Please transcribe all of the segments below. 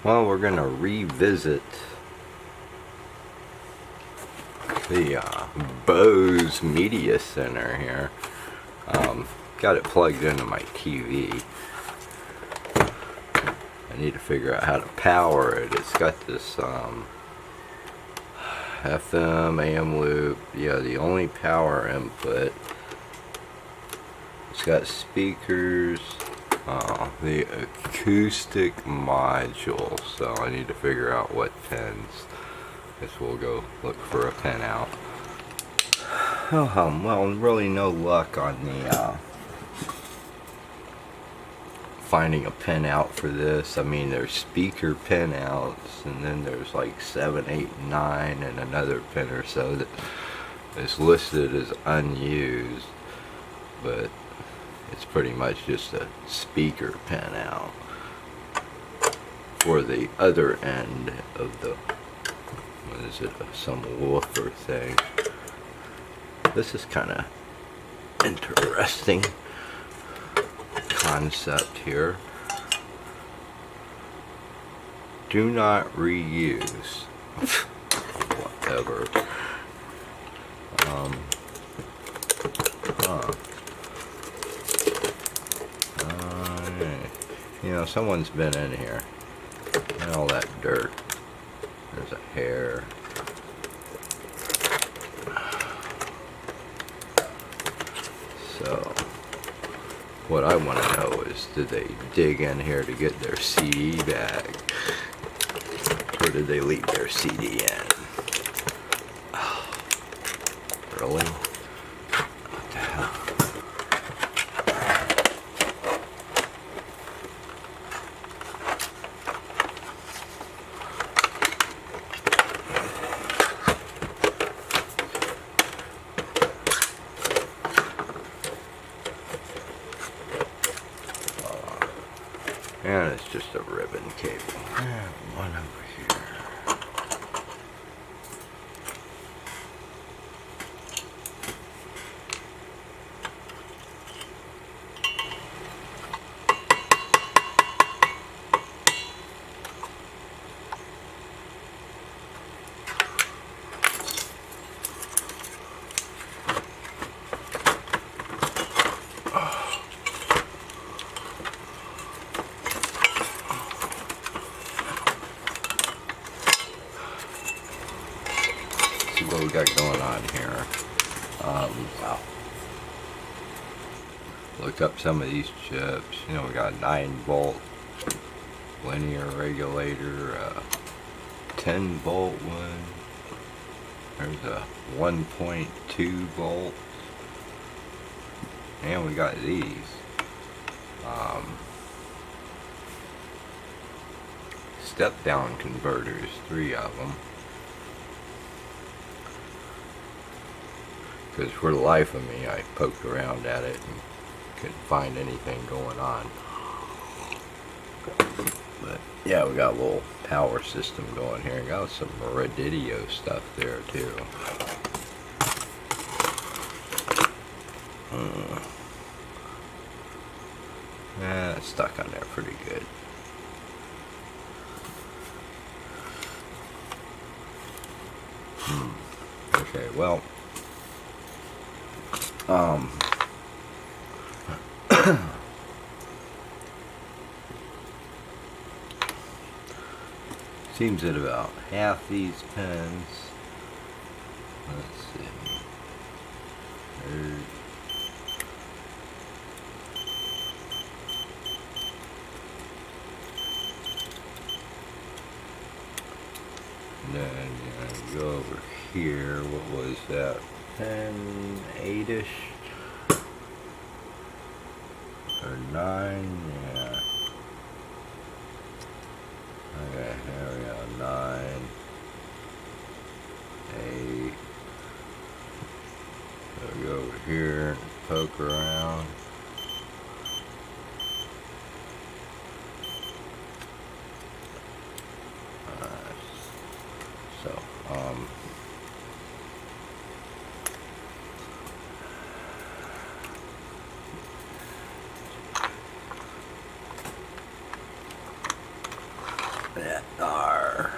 Well, we're going to revisit the Bose Media Center here. Got it plugged into my TV. I need to figure out how to power it. It's got this FM, AM loop. Yeah, the only power input. It's got speakers. The acoustic module. So I need to figure out what pins. Guess we'll go look for a pinout. Well, really no luck on the finding a pinout for this. I mean, there's speaker pinouts, and then there's like 7, 8, 9, and another pin or so that is listed as unused, but it's pretty much just a speaker pinout for the other end of the, what is it, some woofer thing. This is kind of interesting concept here. Do not reuse. Whatever. You know, someone's been in here. And all that dirt. There's a hair. So, what I want to know is, did they dig in here to get their CD bag? Or did they leave their CD in? Oh, really? What the hell? And it's just a ribbon cable. One over here. What we got going on here. Wow. Look up some of these chips. You know, we got a 9-volt linear regulator, 10-volt one. There's a 1.2 volt. And we got these. Step down converters, 3 of them. Because for the life of me, I poked around at it and couldn't find anything going on. But yeah, we got a little power system going here. Got some radio stuff there too. It's stuck on there pretty good. Okay, well. Seems that about half these pins. Let's see. And then go over here. What was that? 10, 8-ish or 9, yeah. Okay, here we go. 9, 8. So we go over here and poke around. that are.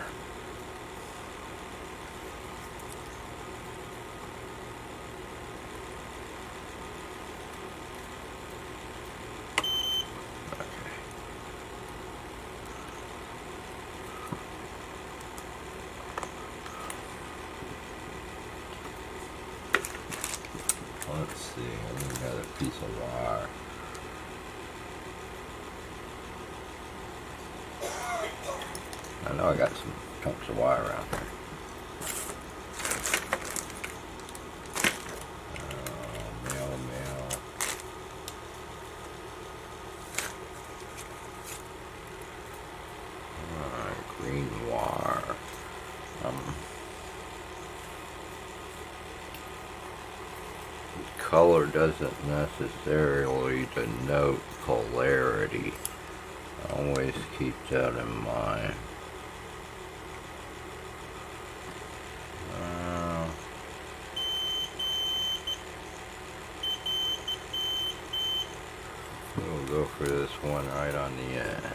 Let's see, I need another piece of wire. I know I got some chunks of wire around here. Mail. Alright, green wire. Color doesn't necessarily denote polarity. Always keep that in mind. We'll go for this one right on the end.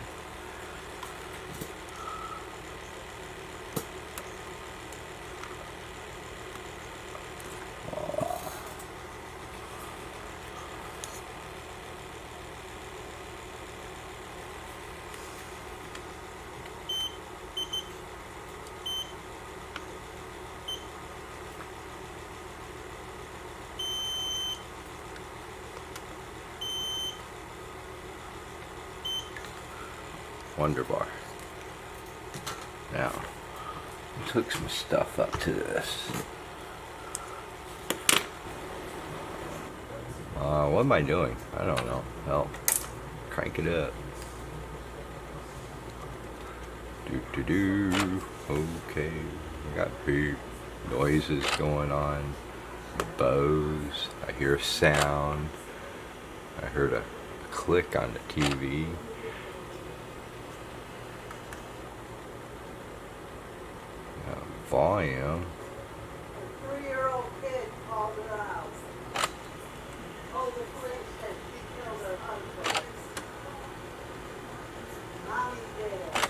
Wonder bar. Now, let's hook some stuff up to this. What am I doing? I don't know. Hell, crank it up. Okay, I got big noises going on. Bose. I hear a sound. I heard a click on the TV. Volume. A 3-year-old kid called the house. Oh, the police said she killed her husband. Mommy's dead.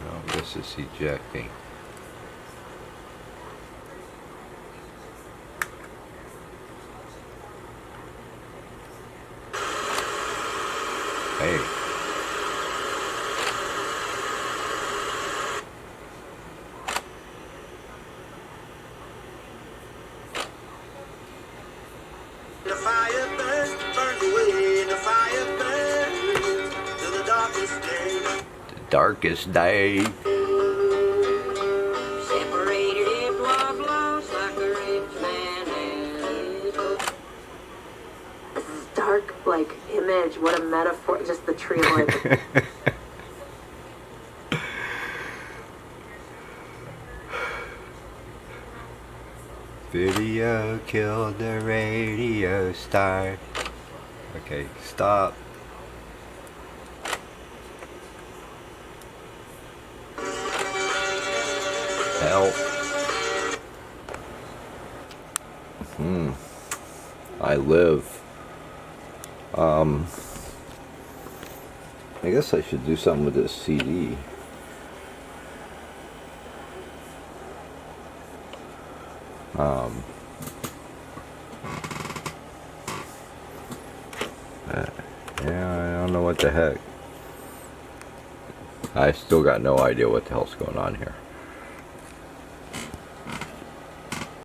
No, this is ejecting. Hey. The fire burns away, the fire burns to the darkest day. The darkest day. Separated it was lost like a rich man and his coat. This is dark, like, image. What a metaphor. Just the tree line. Video killed the radio star. Okay, stop. Help. I live. I guess I should do something with this CD. Yeah, I don't know what the heck. I still got no idea what the hell's going on here.